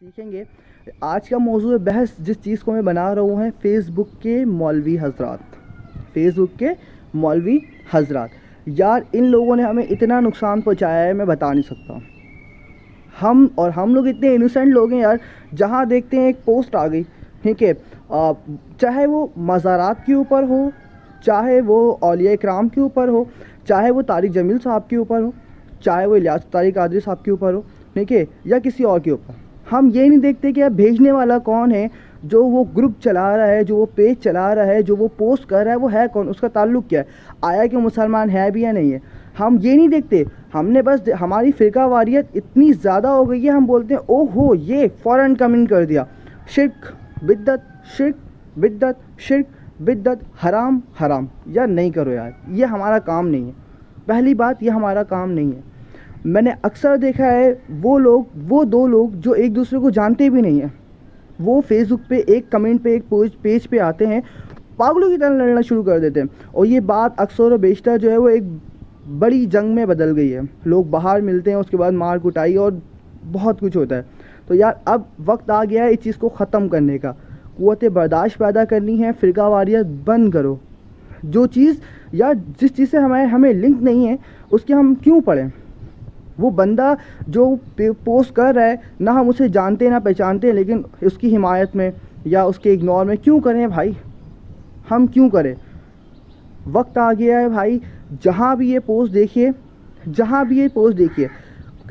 سیکھیں گے۔ آج کا موضوع بحث جس چیز کو میں بنا رہا ہوں ہے فیس بک کے مولوی حضرات۔ فیس بک کے مولوی حضرات یار ان لوگوں نے ہمیں اتنا نقصان پہنچایا ہے میں بتا نہیں سکتا۔ ہم لوگ اتنے انوسینٹ لوگ ہیں یار، جہاں دیکھتے ہیں ایک پوسٹ آ گئی، ٹھیک ہے، چاہے وہ مزارات کے اوپر ہو، چاہے وہ اولیاء کرام کے اوپر ہو، چاہے وہ طارق جمیل صاحب کے اوپر ہو، چاہے وہ الیاس طارق قادری صاحب کے اوپر ہو، ٹھیک ہے، یا کسی اور کے اوپر، ہم یہ نہیں دیکھتے کہ اب بھیجنے والا کون ہے، جو وہ گروپ چلا رہا ہے، جو وہ پیج چلا رہا ہے، جو وہ پوسٹ کر رہا ہے، وہ ہے کون، اس کا تعلق کیا ہے، آیا کہ مسلمان ہے بھی یا نہیں ہے، ہم یہ نہیں دیکھتے۔ ہم نے بس ہماری فرقہ واریت اتنی زیادہ ہو گئی ہے، ہم بولتے ہیں او ہو یہ فوراً کمنٹ کر دیا، شرک بدعت، شرک بدعت، شرک بدعت، حرام حرام، یا نہیں کرو یار، یہ ہمارا کام نہیں ہے۔ پہلی بات، یہ ہمارا کام نہیں ہے۔ میں نے اکثر دیکھا ہے وہ دو لوگ جو ایک دوسرے کو جانتے بھی نہیں ہیں، وہ فیس بک پہ ایک کمنٹ پہ، ایک پیج پہ آتے ہیں، پاگلوں کی طرح لڑنا شروع کر دیتے ہیں، اور یہ بات اکثر و بیشتر جو ہے وہ ایک بڑی جنگ میں بدل گئی ہے۔ لوگ باہر ملتے ہیں، اس کے بعد مار کٹائی اور بہت کچھ ہوتا ہے۔ تو یار اب وقت آ گیا ہے اس چیز کو ختم کرنے کا، قوت برداشت پیدا کرنی ہے، فرقہ واریت بند کرو۔ جو چیز یا جس چیز سے ہمیں لنک نہیں ہے اس کے ہم کیوں پڑھیں؟ وہ بندہ جو پوسٹ کر رہا ہے، نہ ہم اسے جانتے نہ پہچانتے ہیں، لیکن اس کی حمایت میں یا اس کے اگنور میں کیوں کریں بھائی؟ ہم کیوں کریں؟ وقت آ گیا ہے بھائی، جہاں بھی یہ پوسٹ دیکھیے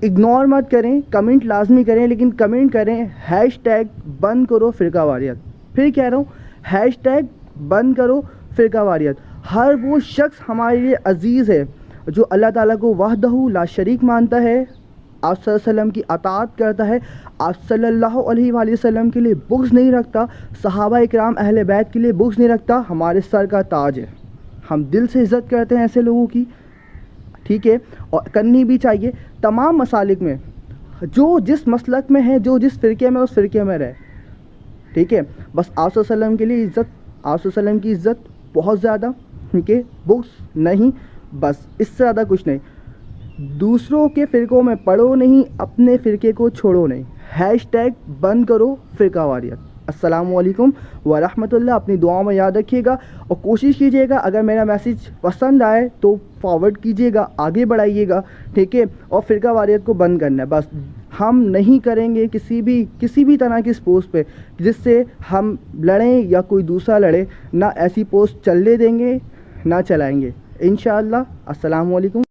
اگنور مت کریں، کمنٹ لازمی کریں، لیکن کمنٹ کریں ہیش ٹیگ بند کرو فرقہ واریت۔ پھر کہہ رہا ہوں ہیش ٹیگ بند کرو فرقہ واریت۔ ہر وہ شخص ہمارے لیے عزیز ہے جو اللہ تعالیٰ کو وحدہ لا شریک مانتا ہے، آپ صلی اللہ علیہ وسلم کی اطاعت کرتا ہے، آپ صلی اللہ علیہ وآلہ وسلم کے لیے بغض نہیں رکھتا، صحابہ اکرام اہل بیت کے لیے بغض نہیں رکھتا، ہمارے سر کا تاج ہے۔ ہم دل سے عزت کرتے ہیں ایسے لوگوں کی، ٹھیک ہے، اور کرنی بھی چاہیے۔ تمام مسالک میں جو جس مسلک میں ہے، جو جس فرقے میں، اس فرقے میں رہے، ٹھیک ہے، بس آپ صلی اللہ علیہ وسلم کے لیے عزت، آپ صلی اللہ علیہ وسلم کی عزت بہت زیادہ، ٹھیک ہے، بغض نہیں، بس اس سے زیادہ کچھ نہیں۔ دوسروں کے فرقوں میں پڑھو نہیں، اپنے فرقے کو چھوڑو نہیں۔ ہیش ٹیگ بند کرو فرقہ واریت۔ السلام علیکم ورحمۃ اللہ۔ اپنی دعاؤں میں یاد رکھیے گا اور کوشش کیجیے گا اگر میرا میسیج پسند آئے تو فارورڈ کیجیے گا، آگے بڑھائیے گا، ٹھیک ہے، اور فرقہ واریت کو بند کرنا ہے بس۔ ہم نہیں کریں گے کسی بھی طرح کی اس پوسٹ پہ جس سے ہم لڑیں یا کوئی دوسرا لڑے، نہ ایسی پوسٹ چلنے دیں گے، نہ چلائیں گے انشاءاللہ۔ السلام علیکم۔